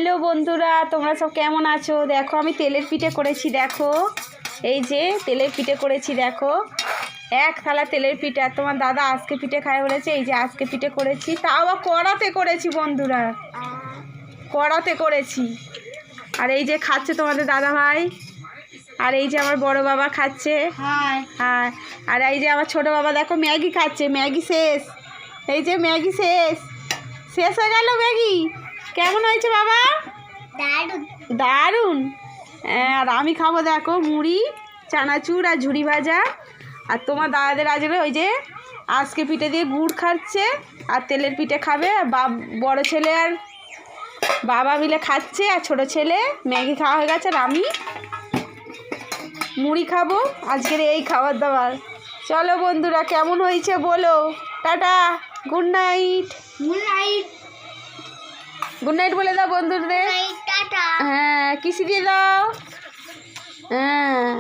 Hello বন্ধুরা, তোমরা সব কেমন আছো? দেখো আমি তেলের পিঠে করেছি। দেখো এই যে তেলের পিঠে করেছি। দেখো এক থালা তেলের পিঠে। আর তোমার দাদা আজকে পিঠে খায় বলেছে। এই যে আজকে পিঠে করেছি, তাও আবার কড়াতে করেছি বন্ধুরা, কড়াতে করেছি। আর এই যে খাচ্ছে তোমাদের দাদা ভাই, আর এই যে আমার বড় বাবা খাচ্ছে। হ্যাঁ, আর এই যে আমার ছোট বাবা দেখো ম্যাগি খাচ্ছে। ম্যাগি শেষ, এই যে ম্যাগি শেষ হয়ে গেল ম্যাগি। কেমন হয়েছে বাবা? দারুণ। আর আমি খাবো দেখো মুড়ি, চানাচুর আর ঝুড়ি ভাজা। আর তোমার দাদাদের আজকে ওই যে আজকে পিঠে দিয়ে গুড় খাচ্ছে, আর তেলের পিঠে খাবে। বড় ছেলে আর বাবা মিলে খাচ্ছে, আর ছোট ছেলে ম্যাগি খাওয়া হয়ে গেছে, আর আমি মুড়ি খাবো। আজকের এই খাবার দাবার। চলো বন্ধুরা, কেমন হয়েছে বলো। Tata, good night. Good night বলে দাও বন্ধুদের। হ্যাঁ, কিসি দিয়ে দাও। হ্যাঁ।